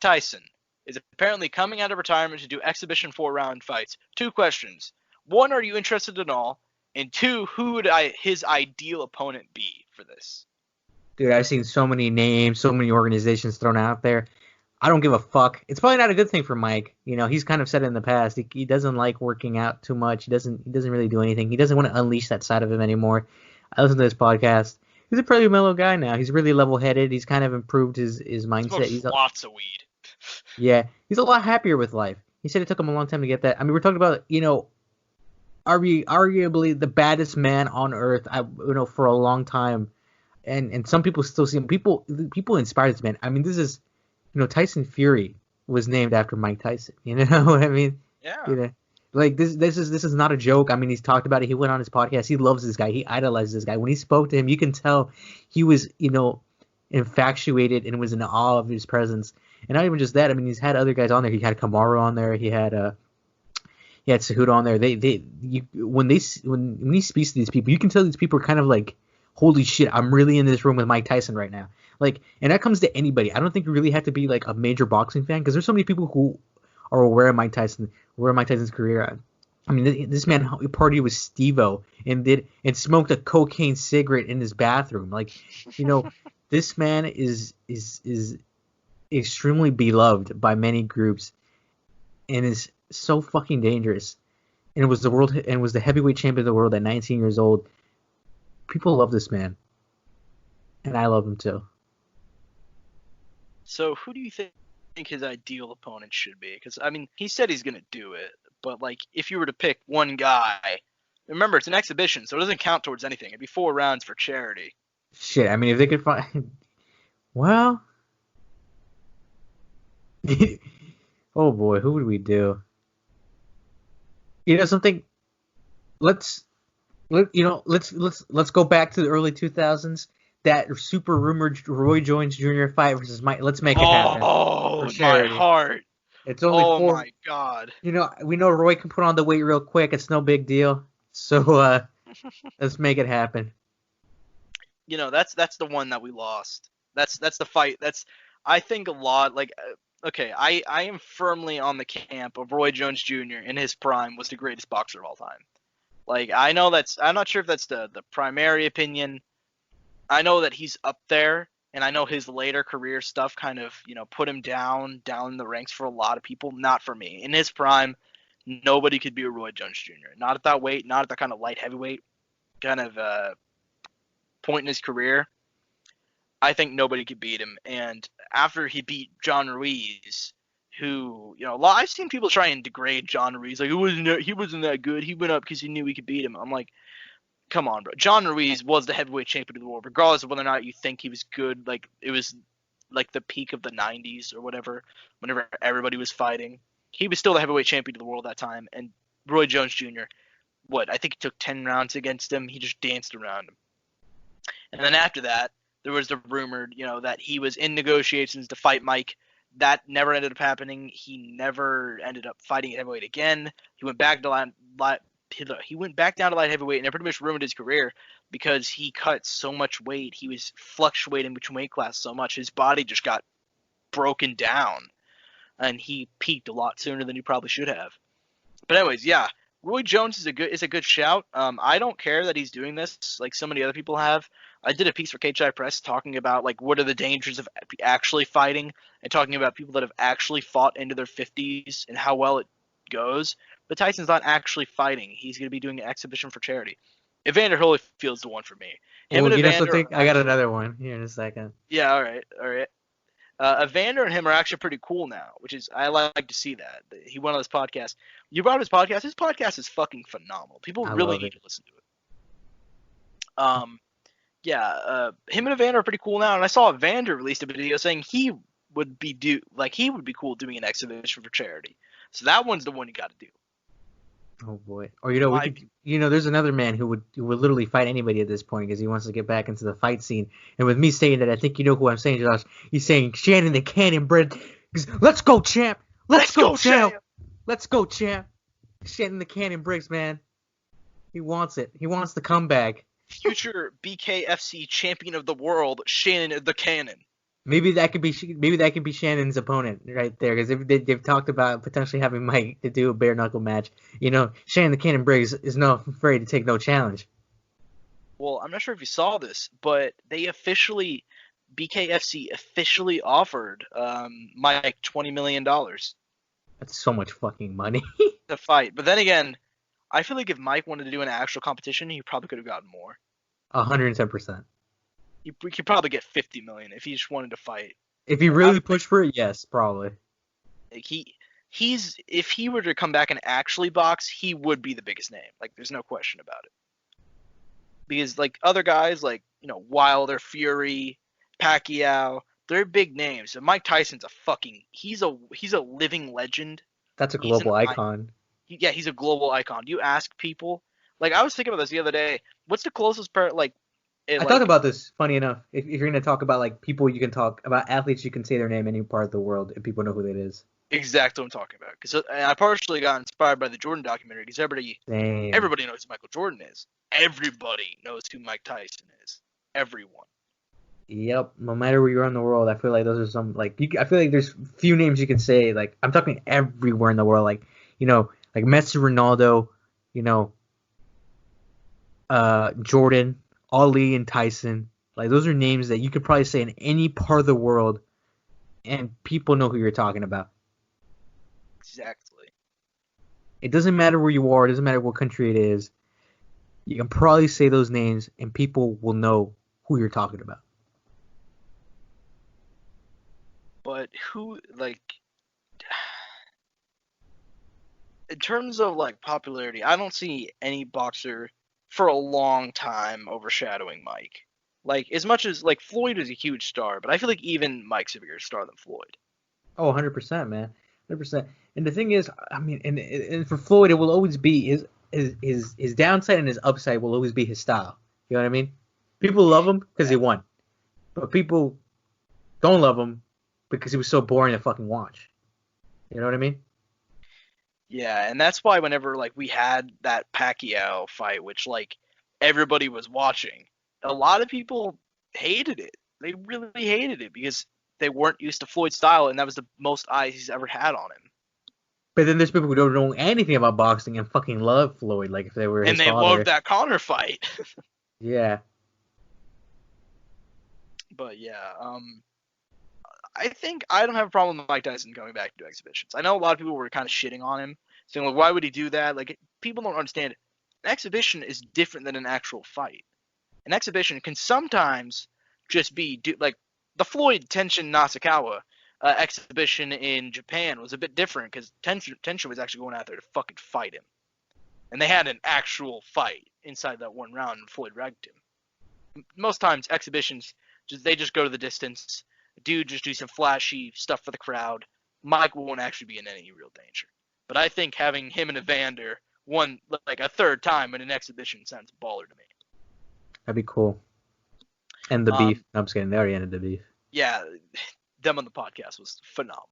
Tyson is apparently coming out of retirement to do exhibition 4-round fights. 2 questions. 1, are you interested at all? And 2, who would his ideal opponent be for this? Dude, I've seen so many names, so many organizations thrown out there. I don't give a fuck. It's probably not a good thing for Mike. You know, he's kind of said it in the past. He doesn't like working out too much. He doesn't really do anything. He doesn't want to unleash that side of him anymore. I listen to his podcast. He's a pretty mellow guy now. He's really level-headed. He's kind of improved his mindset. He's lots of weed. Yeah, he's a lot happier with life. He said it took him a long time to get that. I mean, we're talking about, you know, arguably the baddest man on earth, for a long time. And some people still see him. People inspire this man. I mean, this is, Tyson Fury was named after Mike Tyson. You know what I mean? Yeah. You know, like this is not a joke. I mean, he's talked about it. He went on his podcast. He loves this guy. He idolizes this guy. When he spoke to him, you can tell he was, infatuated and was in awe of his presence. And not even just that. I mean, he's had other guys on there. He had Kamaru on there. He had Cejudo on there. When he speaks to these people, you can tell these people are kind of like, holy shit, I'm really in this room with Mike Tyson right now. Like, and that comes to anybody. I don't think you really have to be like a major boxing fan, because there's so many people who are aware of Mike Tyson's career. I mean, this man partied with Steve-O and smoked a cocaine cigarette in his bathroom. Like, this man is extremely beloved by many groups and is so fucking dangerous. And was the heavyweight champion of the world at 19 years old. People love this man, and I love him too. So who do you think his ideal opponent should be? Because, I mean, he said he's going to do it, but, like, if you were to pick one guy, remember, it's an exhibition, so it doesn't count towards anything. It'd be 4 rounds for charity. Shit, I mean, if they could find... Well... Oh, boy, who would we do? Something... Let's go back to the early 2000s. That super rumored Roy Jones Jr. fight versus Mike. Let's make it happen. Oh, my heart. It's only 4. Oh my god. We know Roy can put on the weight real quick. It's no big deal. So let's make it happen. That's the one that we lost. That's the fight. I think a lot, like, okay, I am firmly on the camp of Roy Jones Jr. in his prime was the greatest boxer of all time. Like, I'm not sure if that's the primary opinion. I know that he's up there, and I know his later career stuff kind of, put him down in the ranks for a lot of people. Not for me. In his prime, nobody could be a Roy Jones Jr. Not at that weight, not at that kind of light heavyweight kind of point in his career. I think nobody could beat him. And after he beat John Ruiz, who, I've seen people try and degrade John Ruiz. Like, he wasn't that good. He went up because he knew he could beat him. I'm like, come on, bro. John Ruiz was the heavyweight champion of the world, regardless of whether or not you think he was good. Like, it was like the peak of the 90s or whatever, whenever everybody was fighting. He was still the heavyweight champion of the world at that time. And Roy Jones Jr., I think he took 10 rounds against him. He just danced around him. And then after that, there was the rumored, that he was in negotiations to fight Mike. That never ended up happening. He never ended up fighting at heavyweight again. He went back to light heavyweight, and it pretty much ruined his career because he cut so much weight. He was fluctuating between weight class so much. His body just got broken down, and he peaked a lot sooner than he probably should have. But anyways, yeah, Roy Jones is a good shout. I don't care that he's doing this like so many other people have. I did a piece for KHI Press talking about, like, what are the dangers of actually fighting, and talking about people that have actually fought into their 50s and how well it goes. But Tyson's not actually fighting. He's going to be doing an exhibition for charity. Evander Holyfield's the one for me. Something? I got another one here in a second. Yeah, all right. Evander and him are actually pretty cool now, which is, I like to see that. He went on this podcast. You brought up his podcast. His podcast is fucking phenomenal. People really need to listen to it. Him and Evander are pretty cool now, and I saw Evander released a video saying he would be cool doing an exhibition for charity. So that one's the one you got to do. Oh boy! Or there's another man who would literally fight anybody at this point because he wants to get back into the fight scene. And with me saying that, I think you know who I'm saying, Josh. He's saying Shannon the Cannon Bread. Let's go, champ! Let's go, champ! Let's go, champ! Shannon the Cannon Briggs, man. He wants it. He wants the comeback. Future BKFC champion of the world, Shannon the Cannon. Maybe that could be Shannon's opponent right there, because they've talked about potentially having Mike to do a bare knuckle match. Shannon the Cannon Briggs is not afraid to take no challenge. Well, I'm not sure if you saw this, but BKFC officially offered Mike $20 million That's so much fucking money. to fight. But then again, I feel like if Mike wanted to do an actual competition, he probably could have gotten more. 110%. He could probably get 50 million if he just wanted to fight. If he Like, really pushed for it, yes, probably. like if he were to come back and actually box, he would be the biggest name. Like, there's no question about it. Because like other guys like Wilder, Fury, Pacquiao, they're big names. And Mike Tyson's he's a living legend. That's a He's an global icon. he's a global icon. You ask people, like I was thinking about this the other day. What's the closest part like? I thought about this. Funny enough, if you're gonna talk about like people, you can talk about athletes. You can say their name any part of the world, and people know who that is. Exactly what I'm talking about. Because I partially got inspired by the Jordan documentary. Because everybody knows who Michael Jordan is. Everybody knows who Mike Tyson is. Everyone. Yep. No matter where you're in the world, I feel like those are some like I feel like there's few names you can say. Like I'm talking everywhere in the world. Like like Messi, Ronaldo, Jordan, Ali, and Tyson. Like those are names that you could probably say in any part of the world, and people know who you're talking about. Exactly. It doesn't matter where you are. It doesn't matter what country it is. You can probably say those names, and people will know who you're talking about. But who in terms of like popularity, I don't see any boxer for a long time overshadowing Mike. Like as much as like Floyd is a huge star, but I feel like even Mike's a bigger star than Floyd. Oh, 100%, man. 100%. And the thing is, I mean, and for Floyd, it will always be his downside and his upside will always be his style. You know what I mean? People love him because he won, but people don't love him because he was so boring to fucking watch. You know what I mean? Yeah, and that's why whenever like we had that Pacquiao fight, which like everybody was watching, a lot of people hated it. They really hated it because they weren't used to Floyd's style, and that was the most eyes he's ever had on him. But then there's people who don't know anything about boxing and fucking love Floyd, like if they were And his they father. loved that Conor fight. Yeah. But yeah, I think I don't have a problem with Mike Tyson coming back to do exhibitions. I know a lot of people were kind of shitting on him, saying like, why would he do that? Like people don't understand. An exhibition is different than an actual fight. An exhibition can sometimes just be like the Floyd Tenshin Nasukawa exhibition in Japan was a bit different because Tenshin was actually going out there to fucking fight him, and they had an actual fight inside that one round, and Floyd wrecked him. Most times exhibitions they just go to the distance. Dude, just do some flashy stuff for the crowd. Mike won't actually be in any real danger. But I think having him and Evander one like a third time in an exhibition sounds baller to me. That'd be cool. End the beef. No, I'm just kidding. They already ended the beef. Yeah, them on the podcast was phenomenal.